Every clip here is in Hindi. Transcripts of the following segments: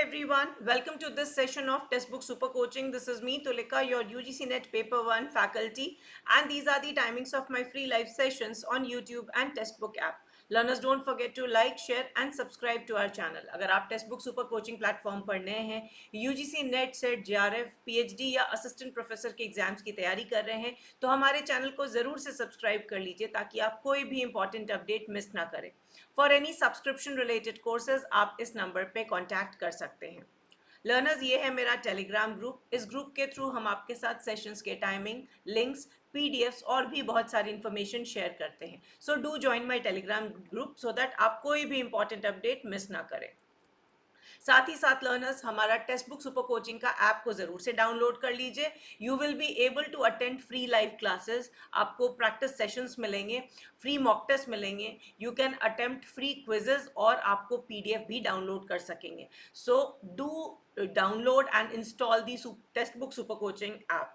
everyone, welcome to this session of Textbook Super Coaching. This is me, Tulika, your UGC NET Paper 1 faculty, and these are the timings of my free live sessions on YouTube and Textbook app. Learners, don't forget to like, share and subscribe to our channel. अगर आप Textbook Super Coaching platform पर नए हैं, UGC NET set JRF PhD या असिस्टेंट प्रोफेसर के एग्जाम्स की तैयारी कर रहे हैं तो हमारे चैनल को ज़रूर से सब्सक्राइब कर लीजिए ताकि आप कोई भी इंपॉर्टेंट अपडेट मिस ना करें. For any subscription related courses आप इस नंबर पे कांटेक्ट कर सकते हैं. लर्नर्स, ये है मेरा टेलीग्राम ग्रुप. इस ग्रुप के थ्रू हम आपके साथ सेशंस के टाइमिंग, लिंक्स, पीडीएफ्स और भी बहुत सारी इन्फॉर्मेशन शेयर करते हैं. So do join my Telegram group so that आप कोई भी इंपॉर्टेंट अपडेट मिस ना करें. साथ ही साथ लर्नर्स, हमारा टेक्स्ट बुक सुपर कोचिंग का ऐप को ज़रूर से डाउनलोड कर लीजिए. You will be able to attend free live classes. आपको प्रैक्टिस सेशंस मिलेंगे, फ्री मॉक टेस्ट मिलेंगे, you can attempt free quizzes और आपको पीडीएफ भी डाउनलोड कर सकेंगे. So do download and install the text book super coaching app.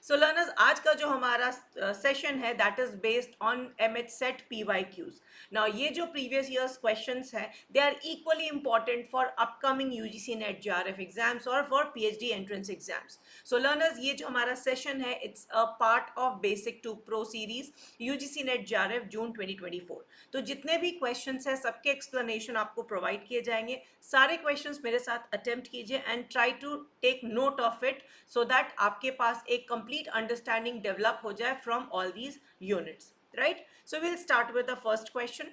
So learners, आज का जो हमारा सेशन है that is based on MH set PYQs. Now ये जो प्रीवियस ईयर्स क्वेश्चंस हैं they are equally important for upcoming UGC NET JRF exams और for PhD entrance exams. So learners, ये जो हमारा सेशन है it's a part of basic to pro series UGC NET JRF June 2024. तो जितने भी क्वेश्चंस हैं सबके एक्सप्लेनेशन आपको प्रोवाइड किए जाएंगे. सारे क्वेश्चंस मेरे साथ अटेम्प्ट कीजिए and try to take note of it so that आपके पास एक complete understanding develop हो जाए from all these units, right? So we'll start with the first question.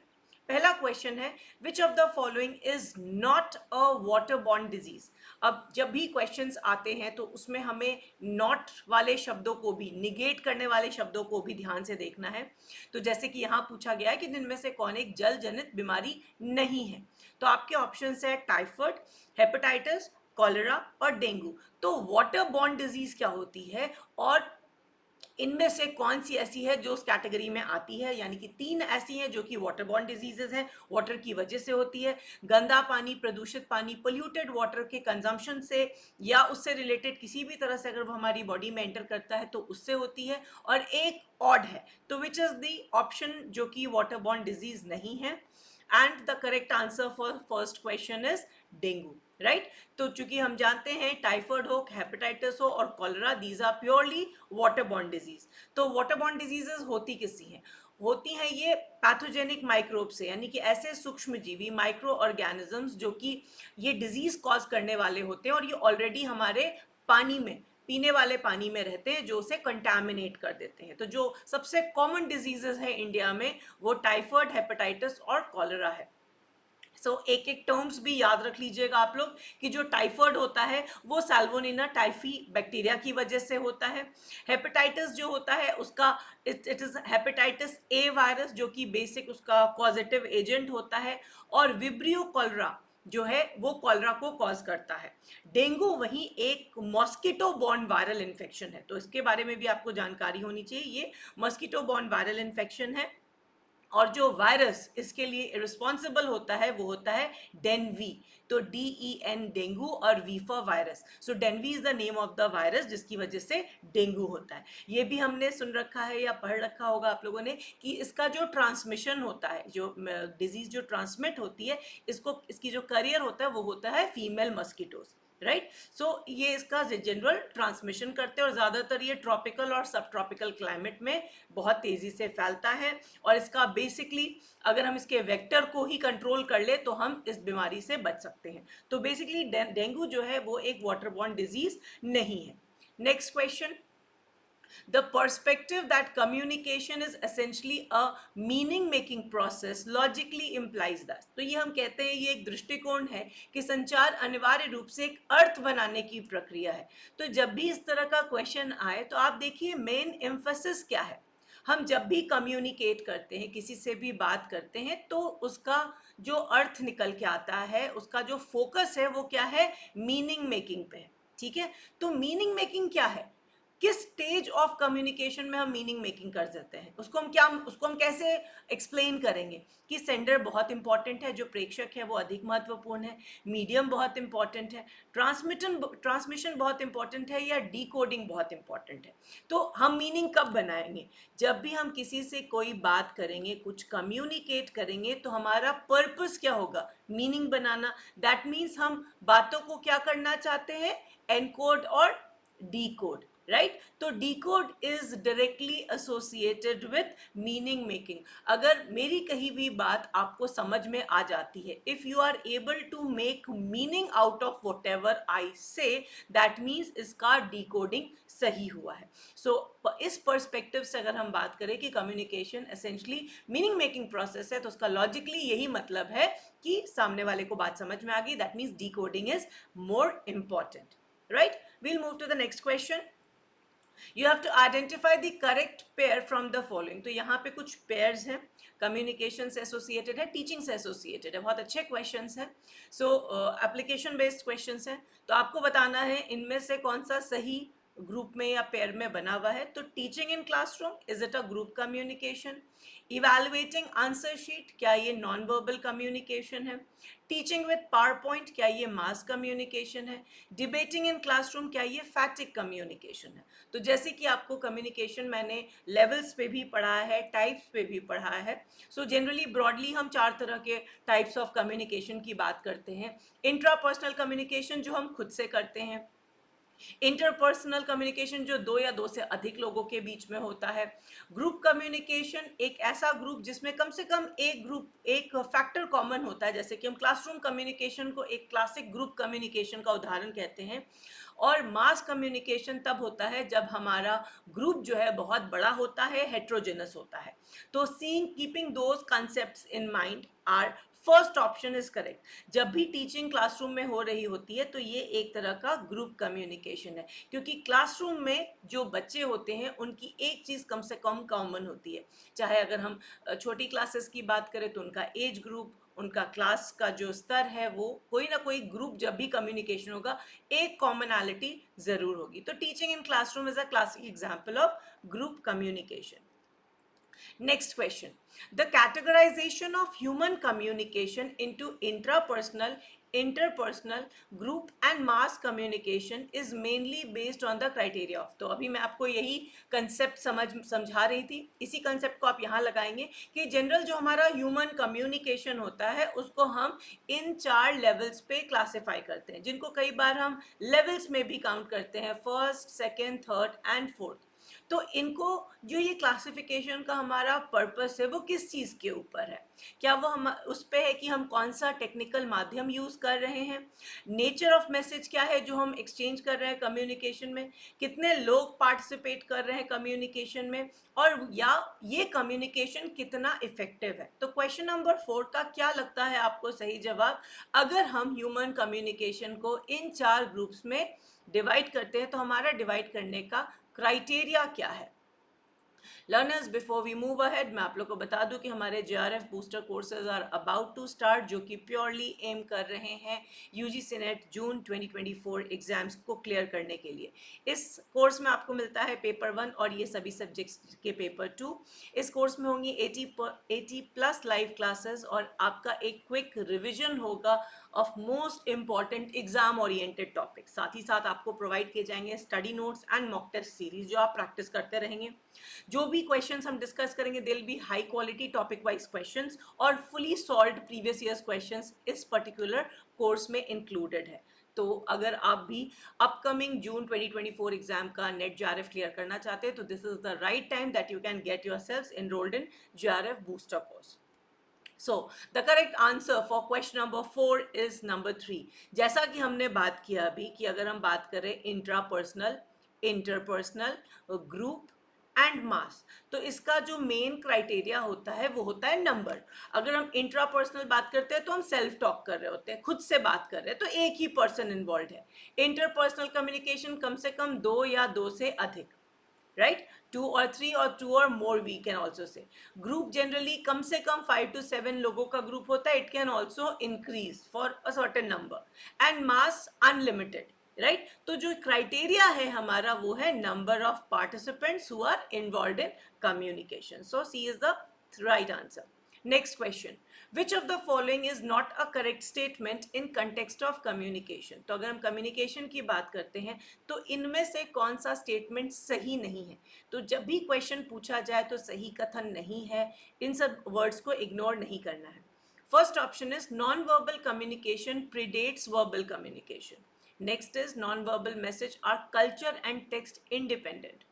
पहला क्वेश्चन है which of the following is not a waterborne disease. अब जब भी क्वेश्चंस आते हैं तो उसमें हमें नॉट वाले शब्दों को भी, निगेट करने वाले शब्दों को भी ध्यान से देखना है. तो जैसे कि यहाँ पूछा गया है कि जिनमें से कौन एक जल जनित बीमारी नहीं है, तो आपके ऑप्शंस है टाइफाइड, हेपेटाइटिस, कॉलेरा और डेंगू. तो वाटर बॉर्न डिजीज क्या होती है और इनमें से कौन सी ऐसी है जो उस कैटेगरी में आती है. यानी कि 3 ऐसी हैं जो कि वाटर बॉर्न डिजीजेज हैं, वाटर की वजह से होती है. गंदा पानी, प्रदूषित पानी, पोल्यूटेड वाटर के कंजम्पशन से या उससे रिलेटेड किसी भी तरह से अगर वो हमारी बॉडी में एंटर करता है तो उससे होती है. और एक ऑड है, तो विच इज द ऑप्शन जो कि वाटर बॉर्न डिजीज नहीं है. And the correct answer for first question is dengue, right. तो चूंकि हम जानते हैं टाइफाइड हो, हेपेटाइटिस हो और cholera, these are purely waterborne disease. तो वाटरबॉर्न डिजीजेस होती किससे हैं? होती हैं ये पैथोजेनिक माइक्रोब से, यानी कि ऐसे सूक्ष्मजीवी माइक्रो ऑर्गेनिजम्स जो कि ये डिजीज कॉज करने वाले होते हैं और ये ऑलरेडी हमारे पानी में, पीने वाले पानी में रहते हैं जो उसे कंटामिनेट कर देते हैं. तो जो सबसे कॉमन डिजीजेस है इंडिया में वो टाइफाइड, हेपेटाइटिस और कॉलेरा है. एक एक टर्म्स भी याद रख लीजिएगा आप लोग कि जो टाइफाइड होता है वो सैल्मोनेला टाइफी बैक्टीरिया की वजह से होता है. हेपेटाइटिस जो होता है उसका it is hepatitis A virus जो कि बेसिक उसका कॉजेटिव एजेंट होता है. और विब्रियो कॉलरा जो है वो कॉलरा को कॉज करता है. डेंगू वही एक मॉस्किटो बॉर्न वायरल इन्फेक्शन है, तो इसके बारे में भी आपको जानकारी होनी चाहिए. ये मॉस्किटो बॉर्न वायरल इन्फेक्शन है और जो वायरस इसके लिए रिस्पॉन्सिबल होता है वो होता है डेनवी. तो DEN डेंगू और वीफर virus. So DENV is the name of the virus जिसकी वजह से डेंगू होता है. ये भी हमने सुन रखा है या पढ़ रखा होगा आप लोगों ने कि इसका जो ट्रांसमिशन होता है, जो डिजीज जो ट्रांसमिट होती है, इसकी जो करियर होता है वो होता है फीमेल मस्कीटोज, राइट. सो ये इसका जनरल ट्रांसमिशन करते हैं और ज़्यादातर ये ट्रॉपिकल और सब ट्रॉपिकल क्लाइमेट में बहुत तेज़ी से फैलता है. और इसका बेसिकली अगर हम इसके वेक्टर को ही कंट्रोल कर ले तो हम इस बीमारी से बच सकते हैं. तो बेसिकली डेंगू जो है वो एक वाटरबॉर्न डिजीज नहीं है. Next question. The perspective that communication is essentially a meaning making process logically implies that. तो ये हम कहते हैं ये एक दृष्टिकोण है कि संचार अनिवार्य रूप से एक अर्थ बनाने की प्रक्रिया है. तो जब भी इस तरह का क्वेश्चन आए तो आप देखिए मेन एम्फेसिस क्या है. हम जब भी कम्युनिकेट करते हैं, किसी से भी बात करते हैं, तो उसका जो अर्थ निकल के आता है, उसका जो फोकस है वो क्या है, मीनिंग मेकिंग पे है. ठीक है. तो मीनिंग मेकिंग क्या है? किस स्टेज ऑफ कम्युनिकेशन में हम मीनिंग मेकिंग कर देते हैं, उसको हम कैसे एक्सप्लेन करेंगे कि सेंडर बहुत इंपॉर्टेंट है, जो प्रेक्षक है वो अधिक महत्वपूर्ण है, मीडियम बहुत इंपॉर्टेंट है, ट्रांसमिशन बहुत इंपॉर्टेंट है, या डिकोडिंग बहुत इंपॉर्टेंट है। तो हम मीनिंग कब बनाएंगे? जब भी हम किसी से कोई बात करेंगे, कुछ कम्युनिकेट करेंगे, तो हमारा पर्पस क्या होगा? Meaning banana. दैट मीन्स हम बातों को क्या करना चाहते हैं? एनकोड और decode, right? तो decode is directly associated with meaning making. अगर मेरी कही हुई बात आपको समझ में आ जाती है, if you are able to make meaning out of whatever I say, that means इसका decoding सही हुआ है। So इस पर्सपेक्टिव से अगर हम बात करें कि communication essentially meaning making process है, तो उसका लॉजिकली यही मतलब है कि सामने वाले को बात समझ में आ गई, that means decoding is more important, right? We'll move to the next question. You have to identify the correct pair from the following. तो यहाँ पे कुछ pairs हैं, communication से associated है, teaching से associated है, बहुत अच्छे questions हैं. So application based questions हैं, तो आपको बताना है इनमें से कौन सा सही ग्रुप में या पेयर में बना हुआ है. तो teaching in classroom, is it a group communication? Evaluating answer sheet, क्या ये नॉन वर्बल कम्युनिकेशन है? टीचिंग विद पावर पॉइंट, क्या ये मास कम्युनिकेशन है? डिबेटिंग इन क्लासरूम, क्या ये फैटिक कम्युनिकेशन है? तो जैसे कि आपको कम्युनिकेशन मैंने लेवल्स पे भी पढ़ा है, टाइप्स पे भी पढ़ा है. सो जनरली ब्रॉडली हम 4 तरह के टाइप्स ऑफ कम्युनिकेशन की बात करते हैं. इंट्रापर्सनल कम्युनिकेशन जो हम खुद से करते हैं, इंटरपर्सनल कम्युनिकेशन जो 2 या 2 से अधिक लोगों के बीच में होता है, ग्रुप कम्युनिकेशन एक ऐसा ग्रुप जिसमें कम से कम एक फैक्टर कॉमन होता है, जैसे कि हम क्लासरूम कम्युनिकेशन को एक क्लासिक ग्रुप कम्युनिकेशन का उदाहरण कहते हैं. और मास कम्युनिकेशन तब होता है जब हमारा ग्रुप जो है बहुत बड़ा होता है, हेट्रोजेनस होता है. तो keeping those concepts in mind, our first option is correct. जब भी टीचिंग क्लासरूम में हो रही होती है तो ये एक तरह का ग्रुप कम्युनिकेशन है, क्योंकि क्लासरूम में जो बच्चे होते हैं उनकी एक चीज़ कम से कम कॉमन होती है. चाहे अगर हम छोटी क्लासेस की बात करें तो उनका एज ग्रुप, उनका क्लास का जो स्तर है, वो कोई ना कोई ग्रुप जब भी कम्युनिकेशन होगा एक कॉमनैलिटी ज़रूर होगी. तो teaching in classroom is a classic example of group communication. Next question. The categorization of human communication into intrapersonal, interpersonal, group and mass communication is mainly based on the criteria of. तो अभी मैं आपको यही कंसेप्ट समझा रही थी, इसी कंसेप्ट को आप यहाँ लगाएंगे कि जनरल जो हमारा ह्यूमन कम्युनिकेशन होता है उसको हम इन 4 लेवल्स पे क्लासिफाई करते हैं, जिनको कई बार हम लेवल्स में भी काउंट करते हैं, first, second, third and fourth. तो इनको जो ये क्लासिफिकेशन का हमारा पर्पस है वो किस चीज़ के ऊपर है? क्या वो हम उस पे है कि हम कौन सा टेक्निकल माध्यम यूज़ कर रहे हैं, नेचर ऑफ मैसेज क्या है जो हम एक्सचेंज कर रहे हैं कम्युनिकेशन में, कितने लोग पार्टिसिपेट कर रहे हैं कम्युनिकेशन में, और या ये कम्युनिकेशन कितना इफेक्टिव है. तो क्वेश्चन नंबर 4 का क्या लगता है आपको सही जवाब? अगर हम ह्यूमन कम्युनिकेशन को इन 4 ग्रुप्स में डिवाइड करते हैं तो हमारा डिवाइड करने का क्राइटेरिया क्या है? Learners, before we move ahead, मैं आप लोग को बता दूं कि हमारे JRF booster courses are about to start, जो कि प्योरली एम कर रहे हैं UGC नेट जून 2024 एग्जाम्स को क्लियर करने के लिए. इस कोर्स में आपको मिलता है पेपर 1 और ये सभी सब्जेक्ट्स के पेपर 2. इस कोर्स में होंगी 80+ लाइव क्लासेस और आपका एक क्विक रिविजन होगा of most important exam oriented topic. साथ ही साथ आपको प्रोवाइड किए जाएंगे study notes and mock test series जो आप प्रैक्टिस करते रहेंगे. जो भी क्वेश्चंस हम डिस्कस करेंगे they will be high quality topic wise questions और fully solved previous years questions इस पर्टिकुलर कोर्स में इंक्लूडेड है. तो अगर आप भी अपकमिंग जून 2024 एग्जाम का नेट JRF क्लियर करना चाहते हैं तो this is the right time that you can get yourselves enrolled in JRF booster course. So the correct answer for question number 4 is number 3. जैसा कि हमने बात किया अभी कि अगर हम बात करें intrapersonal, interpersonal, group and mass, तो इसका जो मेन क्राइटेरिया होता है वो होता है नंबर. अगर हम इंट्रापर्सनल बात करते हैं तो हम सेल्फ टॉक कर रहे होते हैं, खुद से बात कर रहे हैं, तो एक ही पर्सन इन्वॉल्व है. इंटरपर्सनल कम्युनिकेशन कम से कम 2 या 2 से अधिक, right? 2 or 3 or 2 or more we can also say. Group generally कम से कम 5 to 7 लोगों का ग्रुप होता है. It can also increase for a certain number. And mass unlimited. Right तो जो क्राइटेरिया है हमारा वो है number of participants who are involved in communication. So C is the right answer. Next question. Which of the following is not a correct statement in context of communication? तो अगर हम communication की बात करते हैं तो इनमें से कौन सा statement सही नहीं है. तो जब भी question पूछा जाए तो सही कथन नहीं है, इन सब words को ignore नहीं करना है. First option is non-verbal communication predates verbal communication. Next is non-verbal message are culture and text independent.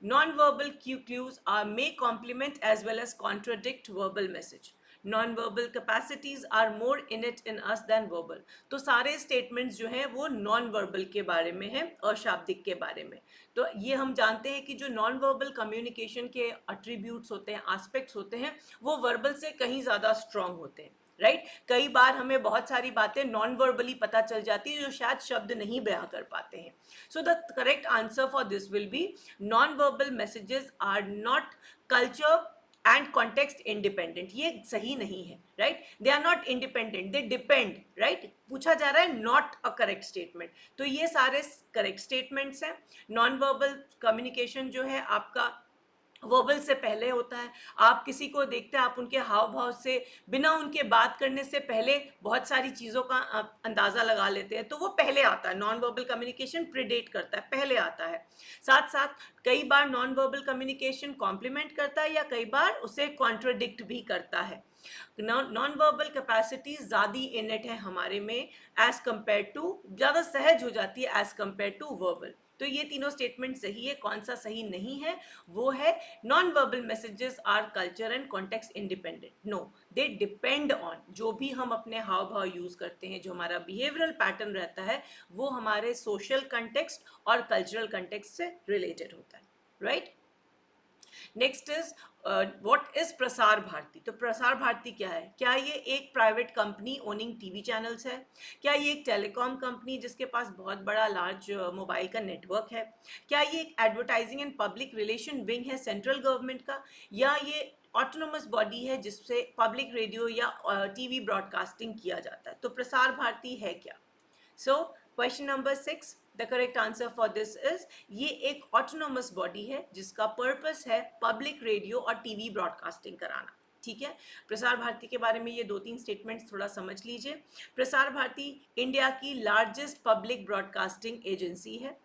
Non-verbal cues may complement as well as contradict verbal message. Non-verbal capacities are more innate in us than verbal. तो सारे statements जो हैं वो non-verbal के बारे में हैं और शाब्दिक के बारे में. तो ये हम जानते हैं कि जो non-verbal communication के attributes होते हैं, aspects होते हैं, वो verbal से कहीं ज़्यादा strong होते हैं. राइट कई बार हमें बहुत सारी बातें नॉन वर्बली पता चल जाती है जो शायद शब्द नहीं बयां कर पाते हैं. So the correct answer for this will be non verbal messages are not culture and context independent. ये सही नहीं है. Right they are not independent, they depend. Right पूछा जा रहा है नॉट अ करेक्ट स्टेटमेंट. तो ये सारे करेक्ट स्टेटमेंट्स हैं. नॉन वर्बल कम्युनिकेशन जो है आपका वर्बल से पहले होता है. आप किसी को देखते हैं, आप उनके हाव भाव से बिना उनके बात करने से पहले बहुत सारी चीज़ों का आप अंदाज़ा लगा लेते हैं. तो वो पहले आता है. नॉन वर्बल कम्युनिकेशन प्रीडेट करता है, पहले आता है. साथ साथ कई बार नॉन वर्बल कम्युनिकेशन कॉम्प्लीमेंट करता है या कई बार उसे कॉन्ट्रोडिक्ट भी करता है. नॉन वर्बल कैपेसिटी ज़्यादा इनेट है हमारे में एज कम्पेयर टू, ज़्यादा सहज हो जाती है एज कम्पेयर टू वर्बल. तो ये तीनों स्टेटमेंट सही है. कौन सा सही नहीं है वो है non verbal messages are culture and context independent. No, they depend on. जो भी हम अपने हाव भाव यूज करते हैं, जो हमारा बिहेवियरल पैटर्न रहता है, वो हमारे सोशल कंटेक्स्ट और कल्चरल कंटेक्स्ट से रिलेटेड होता है. Right next is what is Prasar Bharati. तो प्रसार भारती क्या है? क्या ये एक private company owning TV channels है? क्या ये एक टेलीकॉम कंपनी जिसके पास बहुत बड़ा लार्ज मोबाइल का नेटवर्क है? क्या ये एक advertising and public relation wing है सेंट्रल गवर्नमेंट का? या ये ऑटोनोमस बॉडी है जिससे पब्लिक रेडियो या टीवी ब्रॉडकास्टिंग किया जाता है? तो प्रसार भारती है क्या? So question number 6, the correct answer for this is ये एक ऑटोनोमस बॉडी है जिसका पर्पस है पब्लिक रेडियो और टीवी ब्रॉडकास्टिंग कराना. ठीक है. प्रसार भारती के बारे में ये 2-3 स्टेटमेंट्स थोड़ा समझ लीजिए. प्रसार भारती इंडिया की लार्जेस्ट पब्लिक ब्रॉडकास्टिंग एजेंसी है.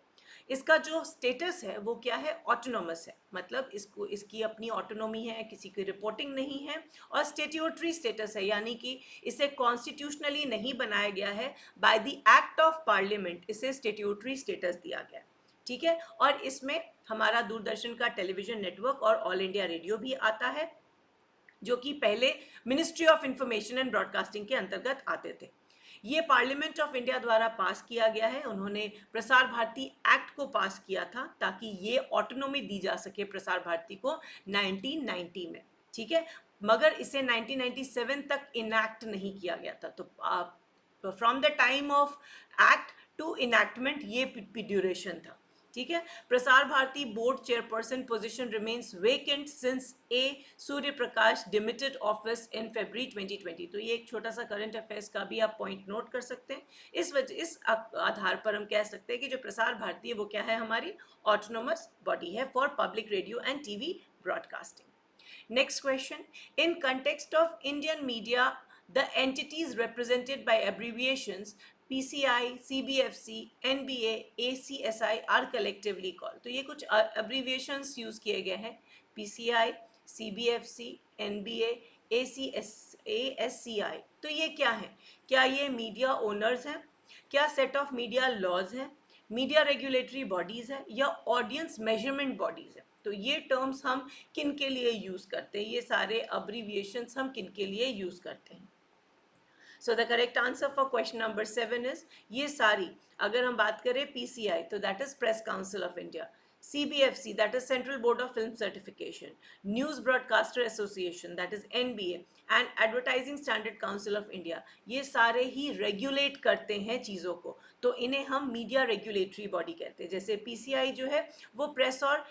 इसका जो स्टेटस है वो क्या है? ऑटोनोमस है. मतलब इसको इसकी अपनी ऑटोनोमी है, किसी की रिपोर्टिंग नहीं है. और स्टेट्यूटरी स्टेटस है, यानी कि इसे कॉन्स्टिट्यूशनली नहीं बनाया गया है. By the act of parliament इसे स्टेट्यूटरी स्टेटस दिया गया. ठीक है. और इसमें हमारा दूरदर्शन का टेलीविजन नेटवर्क और ऑल इंडिया रेडियो भी आता है, जो कि पहले ministry of information and broadcasting के अंतर्गत आते थे. ये पार्लियामेंट ऑफ इंडिया द्वारा पास किया गया है. उन्होंने प्रसार भारती एक्ट को पास किया था ताकि ये ऑटोनोमी दी जा सके प्रसार भारती को 1990 में. ठीक है. मगर इसे 1997 तक इनैक्ट नहीं किया गया था. तो from the time of act to enactment ये ड्यूरेशन था. ठीक है. Prasar Bharati board chairperson position remains vacant since A Surya Prakash demitted office in February 2020. तो ये एक छोटा सा करंट अफेयर्स का भी आप पॉइंट नोट कर सकते हैं. इस आधार पर हम कह सकते हैं कि जो प्रसार भारती है वो क्या है? हमारी ऑटोनोमस बॉडी है for public radio and TV broadcasting. Next question. In context of Indian media, the entities represented by abbreviations PCI, CBFC, NBA, ACSI are collectively called. तो ये कुछ abbreviations use किए गए हैं. PCI, CBFC, NBA, ASCI. तो ये क्या है? क्या ये मीडिया ओनर्स हैं? क्या सेट ऑफ मीडिया लॉज हैं? मीडिया रेगुलेटरी बॉडीज है या ऑडियंस मेजरमेंट बॉडीज है? तो ये टर्म्स हम किन के लिए यूज करते हैं? ये सारे अब्रीविएशंस हम किन के लिए यूज करते हैं? So the correct answer for question number 7 is ये सारी. अगर हम बात करें PCI तो that is press council of India. CBFC, that is Central Board of Film Certification. News Broadcaster Association, that is NBA, and Advertising Standard Council of India. ये सारे ही रेगुलेट करते हैं चीज़ों को. तो इन्हें हम मीडिया रेगुलेटरी बॉडी कहते हैं. जैसे PCI जो है वो प्रेस और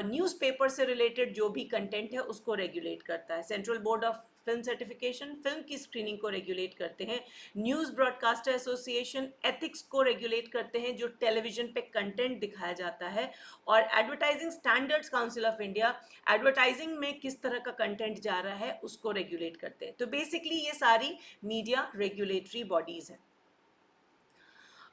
न्यूज़पेपर से रिलेटेड जो भी कंटेंट है उसको रेगुलेट करता है. Central board of film certification film की स्क्रीनिंग को रेगुलेट करते हैं, न्यूज़ ब्रॉडकास्टर एसोसिएशन एथिक्स को रेगुलेट करते हैं जो टेलीविजन पे कंटेंट दिखाया जाता है, और advertising standards council of India advertising में किस तरह का कंटेंट जा रहा है उसको रेगुलेट करते हैं। तो बेसिकली ये सारी मीडिया रेगुलेटरी बॉडीज हैं।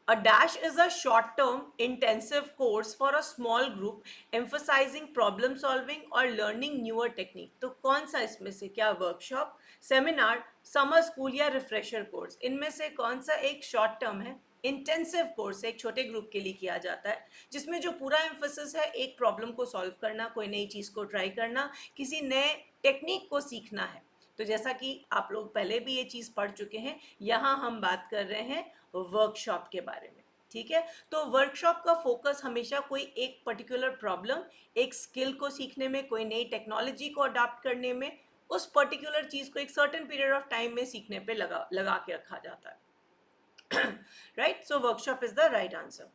A dash is a short-term intensive course for a small group emphasizing problem solving or learning newer technique। तो कौन सा इसमें से, क्या वर्कशॉप, सेमिनार, समर स्कूल या रिफ्रेशर कोर्स, इनमें से कौन सा एक शॉर्ट टर्म है, इंटेंसिव कोर्स एक छोटे ग्रुप के लिए किया जाता है, जिसमें जो पूरा एम्फोसिस है एक प्रॉब्लम को सॉल्व करना, कोई नई चीज़ को ट्राई करना, किसी नए टेक्निक को सीखना है। तो जैसा कि आप लोग पहले भी ये चीज़ पढ़ चुके हैं, यहाँ हम बात कर रहे हैं वर्कशॉप के बारे में। ठीक है, तो वर्कशॉप का फोकस हमेशा कोई एक पर्टिकुलर प्रॉब्लम, एक स्किल को सीखने में, कोई नई टेक्नोलॉजी को अडॉप्ट करने में, उस पर्टिकुलर चीज़ को एक सर्टेन पीरियड ऑफ टाइम में सीखने पे लगा के रखा जाता है। Right, so workshop is the right answer.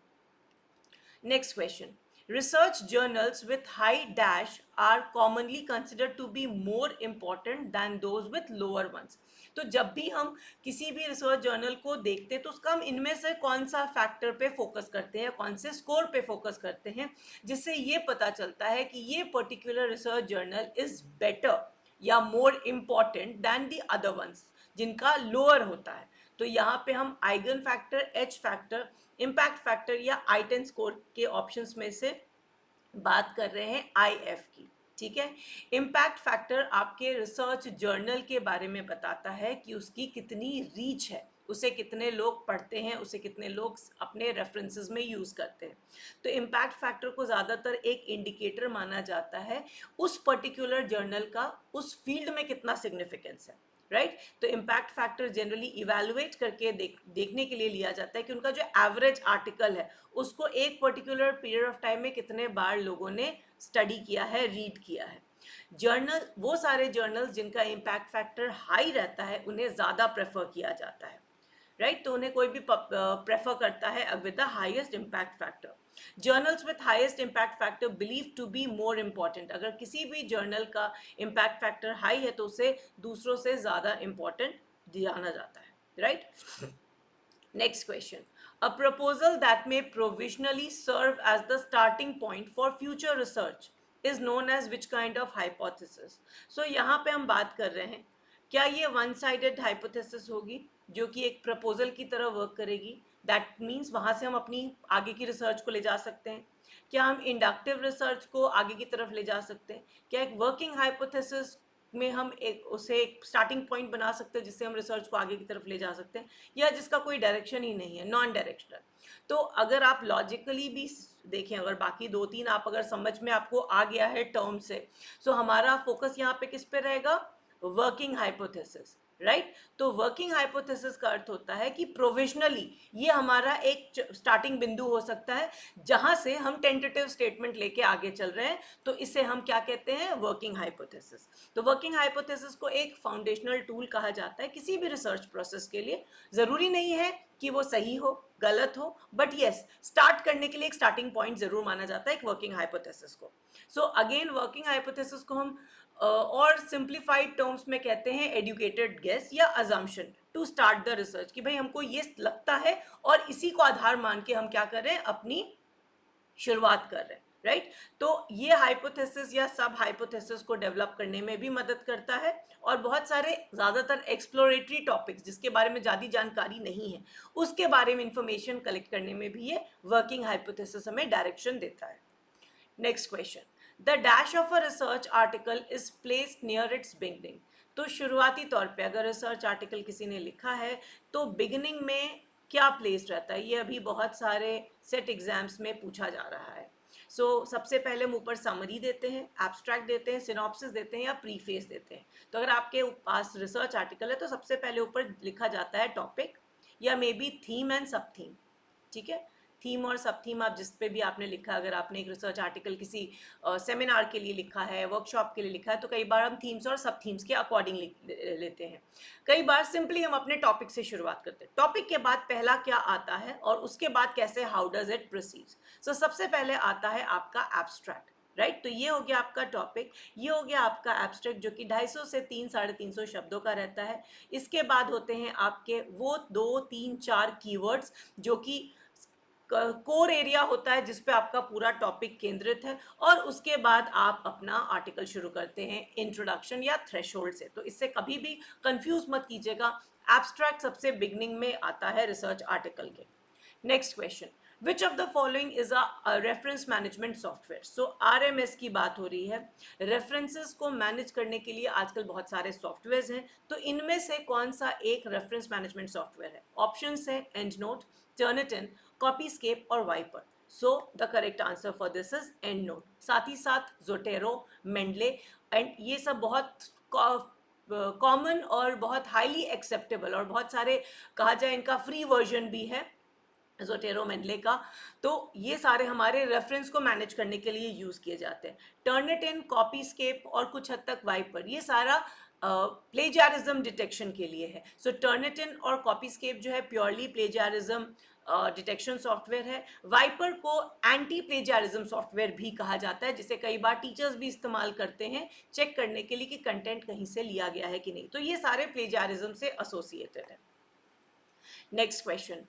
Next question, research journals with high dash are commonly considered to be more important than those with lower ones। तो जब भी हम किसी भी रिसर्च जर्नल को देखते हैं तो उसका हम इनमें से कौन सा फैक्टर पे फोकस करते हैं, कौन से स्कोर पे फोकस करते हैं, जिससे ये पता चलता है कि ये particular research journal is better या more important than the other ones जिनका लोअर होता है। तो यहाँ पे हम Eigen factor, H factor, impact factor या I10 स्कोर के ऑप्शंस में से बात कर रहे हैं IF की। ठीक है, इम्पैक्ट फैक्टर आपके रिसर्च जर्नल के बारे में बताता है कि उसकी कितनी रीच है, उसे कितने लोग पढ़ते हैं, उसे कितने लोग अपने रेफरेंसेस में यूज़ करते हैं। तो इम्पैक्ट फैक्टर को ज़्यादातर एक इंडिकेटर माना जाता है उस पर्टिकुलर जर्नल का उस फील्ड में कितना सिग्निफिकेंस है। राइट, तो इम्पैक्ट फैक्टर जनरली इवेलुएट करके देखने के लिए लिया जाता है कि उनका जो एवरेज आर्टिकल है उसको एक पर्टिकुलर पीरियड ऑफ टाइम में कितने बार लोगों ने स्टडी किया है, रीड किया है। जर्नल, वो सारे जर्नल्स जिनका इम्पैक्ट फैक्टर हाई रहता है उन्हें ज़्यादा प्रेफर किया जाता है। राइट, तो उन्हें कोई भी प्रेफर करता है with the highest impact factor. Journals with highest impact factor believe to be more important. अगर किसी भी जर्नल का इम्पैक्ट फैक्टर हाई है तो उसे दूसरों से ज़्यादा इम्पॉर्टेंट जाना जाता है। Right, next question, a proposal that may provisionally serve as the starting point for future research is known as which kind of hypothesis। so यहाँ पे हम बात कर रहे हैं, क्या ये वन साइडेड हाइपोथेसिस होगी जो कि एक प्रपोजल की तरह वर्क करेगी, दैट मीन्स वहाँ से हम अपनी आगे की रिसर्च को ले जा सकते हैं। क्या हम इंडक्टिव रिसर्च को आगे की तरफ ले जा सकते हैं? क्या एक वर्किंग हाइपोथेसिस में हम एक स्टार्टिंग पॉइंट बना सकते हैं जिससे हम रिसर्च को आगे की तरफ ले जा सकते हैं, या जिसका कोई डायरेक्शन ही नहीं है, नॉन डायरेक्शनल? तो अगर आप लॉजिकली भी देखें, अगर बाकी दो तीन आप अगर समझ में आपको आ गया है टर्म से, सो हमारा फोकस यहाँ पे किस पे रहेगा? Working hypothesis. राइट, तो वर्किंग हाइपोथेसिस का अर्थ होता है कि प्रोविजनली ये हमारा एक स्टार्टिंग बिंदु हो सकता है जहां से हम टेंटेटिव स्टेटमेंट लेके आगे चल रहे हैं, तो इसे हम क्या कहते हैं? Working hypothesis. तो वर्किंग हाइपोथेसिस को एक फाउंडेशनल टूल कहा जाता है किसी भी रिसर्च प्रोसेस के लिए। ज़रूरी नहीं है कि वो सही हो, गलत हो, बट येस, स्टार्ट करने के लिए एक स्टार्टिंग पॉइंट जरूर माना जाता है एक वर्किंग हाइपोथेसिस को। सो अगेन वर्किंग हाइपोथेसिस को हम और सिंप्लीफाइड टर्म्स में कहते हैं एडुकेटेड गेस या assumption to start the research, कि भाई हमको ये लगता है और इसी को आधार मान के हम क्या कर रहे हैं? अपनी शुरुआत कर रहे हैं। राइट, तो ये हाइपोथेसिस या सब हाइपोथेसिस को डेवलप करने में भी मदद करता है, और बहुत सारे ज़्यादातर एक्सप्लोरेटरी टॉपिक्स जिसके बारे में ज़्यादा जानकारी नहीं है उसके बारे में इंफॉर्मेशन कलेक्ट करने में भी ये वर्किंग हाइपोथेसिस हमें डायरेक्शन देता है। Next question, the dash of a research article is placed near it's beginning. तो शुरुआती तौर पे अगर रिसर्च आर्टिकल किसी ने लिखा है तो बिगिनिंग में क्या प्लेस रहता है? ये अभी बहुत सारे सेट एग्जाम्स में पूछा जा रहा है। सबसे पहले हम ऊपर समरी देते हैं, एब्स्ट्रैक्ट देते हैं, सिनॉप्सिस देते हैं या प्रीफेस देते हैं। तो अगर आपके पास रिसर्च आर्टिकल है तो सबसे पहले ऊपर लिखा जाता है टॉपिक या मे बी थीम एंड सब थीम। ठीक है, थीम और सब थीम आप जिस पे भी आपने लिखा, अगर आपने एक रिसर्च आर्टिकल किसी सेमिनार के लिए लिखा है, वर्कशॉप के लिए लिखा है, तो कई बार हम थीम्स और सब थीम्स के अकॉर्डिंग लेते हैं। कई बार सिंपली हम अपने टॉपिक से शुरुआत करते हैं। टॉपिक के बाद पहला क्या आता है और उसके बाद कैसे, हाउ डज इट प्रोसीड। सो सबसे पहले आता है आपका एब्स्ट्रैक्ट। राइट। तो ये हो गया आपका टॉपिक, ये हो गया आपका एब्स्ट्रैक्ट जो कि 250 से 300-350 शब्दों का रहता है। इसके बाद होते हैं आपके वो 2-3-4 कीवर्ड्स जो कि कोर एरिया होता है जिस पे आपका पूरा टॉपिक केंद्रित है, और उसके बाद आप अपना आर्टिकल शुरू करते हैं इंट्रोडक्शन या थ्रेशोल्ड से। तो इससे कभी भी कंफ्यूज मत कीजिएगा, एब्स्ट्रैक्ट सबसे बिगनिंग में आता है रिसर्च आर्टिकल के। Next question, which of the following is a reference management software. So RMS की बात हो रही है। रेफरेंसेस को मैनेज करने के लिए आजकल बहुत सारे सॉफ्टवेयर हैं, तो इनमें से कौन सा एक रेफरेंस मैनेजमेंट सॉफ्टवेयर है? ऑप्शंस है एंडनोट, टर्निटिन, कॉपीस्केप और Viper. So the correct answer for this is EndNote. साथ ही साथ जोटेरो, मेंडले एंड ये सब बहुत कॉमन और बहुत हाईली एक्सेप्टेबल और बहुत सारे कहा जाए इनका फ्री वर्जन भी है जोटेरो मेंडले का। तो ये सारे हमारे रेफरेंस को मैनेज करने के लिए यूज़ किए जाते हैं। टर्निटिन, कॉपीस्केप और कुछ हद तक वाइपर, ये सारा प्लेजारिज्म डिटेक्शन के लिए है। सो टर्निटिन और कॉपीस्केप जो है प्योरली प्लेजारिज्म डिटेक्शन सॉफ्टवेयर है। वाइपर को एंटी प्लेजारिज्म सॉफ्टवेयर भी कहा जाता है, जिसे कई बार टीचर्स भी इस्तेमाल करते हैं चेक करने के लिए कि कंटेंट कहीं से लिया गया है कि नहीं। तो ये सारे प्लेजारिज्म से एसोसिएटेड है। Next question.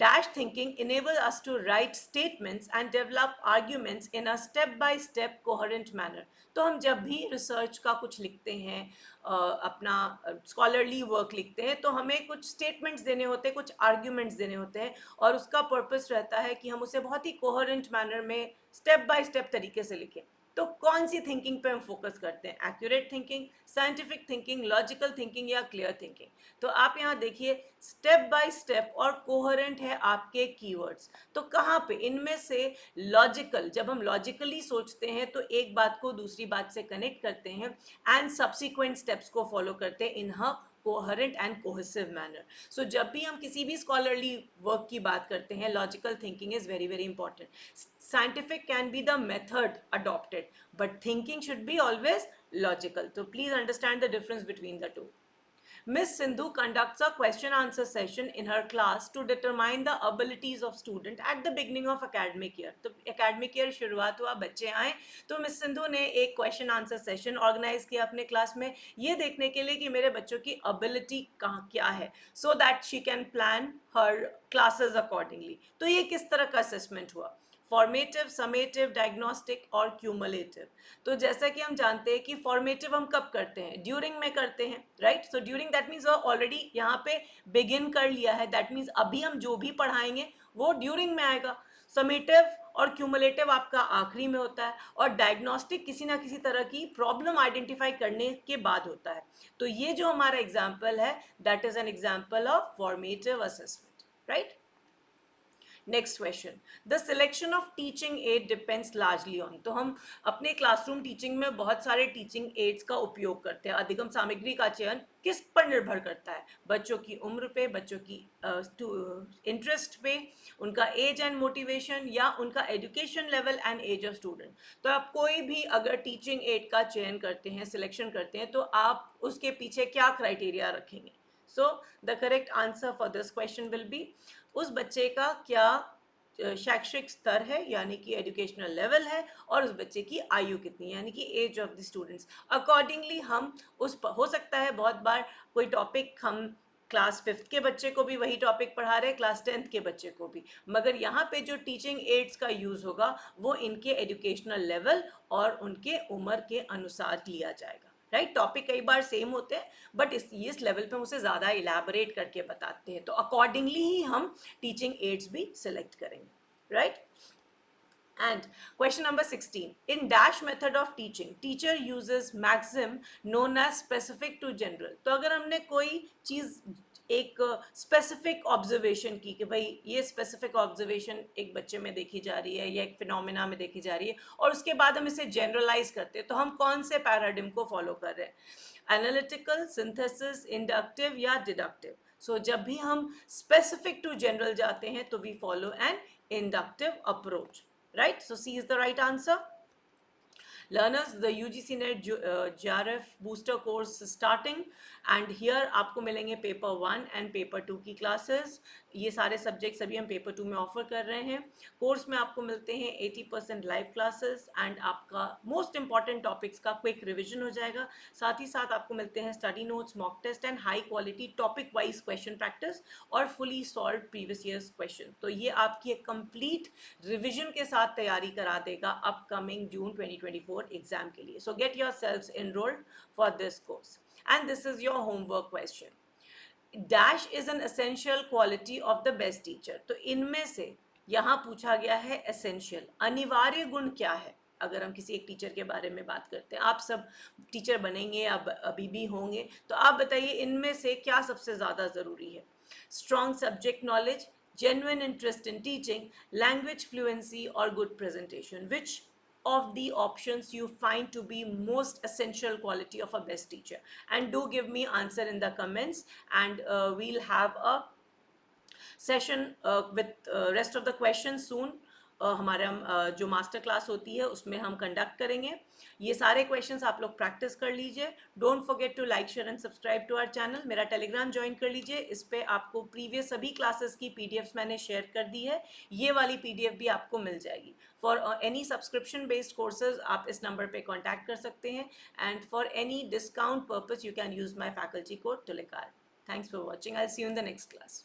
Dash thinking enables us to write statements and develop arguments in a step-by-step coherent manner. तो हम जब भी रिसर्च का कुछ लिखते हैं, अपना स्कॉलरली वर्क लिखते हैं, तो हमें कुछ स्टेटमेंट्स देने होते हैं, कुछ आर्ग्यूमेंट्स देने होते हैं, और उसका पर्पस रहता है कि हम उसे बहुत ही कोहेरेंट मैनर में स्टेप बाय स्टेप तरीके से लिखें। तो कौन सी थिंकिंग पे हम फोकस करते हैं? Accurate thinking, scientific thinking, logical thinking या क्लियर थिंकिंग? तो आप यहाँ देखिए स्टेप बाय स्टेप और कोहेरेंट है आपके कीवर्ड्स। तो कहाँ पे इनमें से लॉजिकल, जब हम लॉजिकली सोचते हैं तो एक बात को दूसरी बात से कनेक्ट करते हैं एंड सब्सिक्वेंट स्टेप्स को फॉलो करते हैं इन ह कोहेरेंट एंड कोहेसिव मैनर। सो जब भी हम किसी भी स्कॉलरली वर्क की बात करते हैं, logical thinking is very very important. Scientific can be the method adopted, but thinking should be always logical. तो please understand the difference between the two. Miss Sindhu conducts a question answer session in her class to determine the abilities of student at the beginning of academic year. तो academic year शुरुआत हुआ, बच्चे आए, तो मिस सिंधु ने एक क्वेश्चन आंसर सेशन ऑर्गेनाइज किया अपने क्लास में, ये देखने के लिए कि मेरे बच्चों की अबिलिटी कहाँ क्या है, so that she can plan her classes accordingly. तो ये किस तरह का असेसमेंट हुआ? फॉर्मेटिव, समेटिव, डायग्नोस्टिक और क्यूमुलेटिव। तो जैसा कि हम जानते हैं कि फॉर्मेटिव हम कब करते हैं? ड्यूरिंग में करते हैं, right. So during that means already यहाँ पे बिगिन कर लिया है, दैट मीन्स अभी हम जो भी पढ़ाएंगे वो ड्यूरिंग में आएगा। समेटिव और क्यूमुलेटिव आपका आखिरी में होता है, और डायग्नोस्टिक किसी ना किसी तरह की प्रॉब्लम आइडेंटिफाई करने के बाद होता है। तो ये जो हमारा एग्जाम्पल है that is an example of formative assessment, right. Next question, the selection of teaching add depends largely on. तो हम अपने क्लासरूम टीचिंग में बहुत सारे टीचिंग एड्स का उपयोग करते हैं। अधिगम सामग्री का चयन किस पर निर्भर करता है? बच्चों की उम्र पे, बच्चों की इंटरेस्ट पे, उनका एज एंड मोटिवेशन, या उनका education level and age of student. तो आप कोई भी अगर टीचिंग एड का चयन करते हैं, सिलेक्शन करते हैं, तो आप उसके पीछे क्या क्राइटेरिया रखेंगे? सो the correct answer for this question will be उस बच्चे का क्या शैक्षिक स्तर है, यानी कि एजुकेशनल लेवल है, और उस बच्चे की आयु कितनी, यानी कि age of the students. Accordingly हम हो सकता है बहुत बार कोई टॉपिक हम क्लास 5th के बच्चे को भी वही टॉपिक पढ़ा रहे हैं, क्लास 10th के बच्चे को भी, मगर यहाँ पे जो टीचिंग एड्स का यूज़ होगा वो इनके एजुकेशनल लेवल और उनके उम्र के अनुसार लिया जाएगा, राइट। टॉपिक कई बार सेम होते हैं, बट इस लेवल पे हम उसे ज़्यादा इलेबोरेट करके बताते हैं, तो अकॉर्डिंगली ही हम टीचिंग एड्स भी सिलेक्ट करेंगे, right. And question number 16. In dash method of teaching, teacher uses maxim known as specific to general. तो अगर हमने कोई चीज़ एक स्पेसिफिक ऑब्जर्वेशन की कि भाई ये स्पेसिफिक ऑब्जर्वेशन एक बच्चे में देखी जा रही है या एक फिनोमिना में देखी जा रही है, और उसके बाद हम इसे जनरलाइज करते हैं, तो हम कौन से पैराडिम को फॉलो कर रहे हैं? एनालिटिकल, सिंथेसिस, इंडक्टिव या डिडक्टिव? सो जब भी हम स्पेसिफिक टू जनरल जाते हैं तो we follow an inductive approach, right? So C is the right answer. Learners, the UGC NET JRF booster course is starting and here आपको मिलेंगे पेपर 1 एंड पेपर 2 की क्लासेस. ये सारे सब्जेक्ट्स अभी हम पेपर 2 में ऑफर कर रहे हैं. कोर्स में आपको मिलते हैं 80% लाइव क्लासेस एंड आपका मोस्ट इंपॉर्टेंट टॉपिक्स का क्विक रिविजन हो जाएगा. साथ ही साथ आपको मिलते हैं study notes, mock test and high quality topic wise question practice और fully solve previous years question. तो ये आपकी एक कंप्लीट रिविजन के साथ तैयारी करा देगा अपकमिंग जून 2024 एग्जाम के लिए. सो get your self enrolled for this course and this is your homework question. Dash is an essential quality of the best teacher. तो इनमें से यहाँ पूछा गया है एसेंशियल, अनिवार्य गुण क्या है. अगर हम किसी एक टीचर के बारे में बात करते हैं, आप सब टीचर बनेंगे, आप अभी भी होंगे, तो आप बताइए इनमें से क्या सबसे ज़्यादा ज़रूरी है. Strong subject knowledge, genuine interest in teaching, language fluency, or good presentation. Which of the options you find to be most essential quality of a best teacher? And do give me answer in the comments, and we'll have a session with rest of the questions soon. हमारा जो मास्टर क्लास होती है उसमें हम कंडक्ट करेंगे. ये सारे क्वेश्चंस आप लोग प्रैक्टिस कर लीजिए. Don't forget to like, share and subscribe to our channel. मेरा टेलीग्राम ज्वाइन कर लीजिए. इस पे आपको प्रीवियस सभी क्लासेस की पीडीएफ्स मैंने शेयर कर दी है. ये वाली पीडीएफ भी आपको मिल जाएगी. For any subscription based courses आप इस नंबर पे कॉन्टैक्ट कर सकते हैं. And for any discount purpose you can use my faculty code TULIKAR. Thanks for watching. I see you in the next class.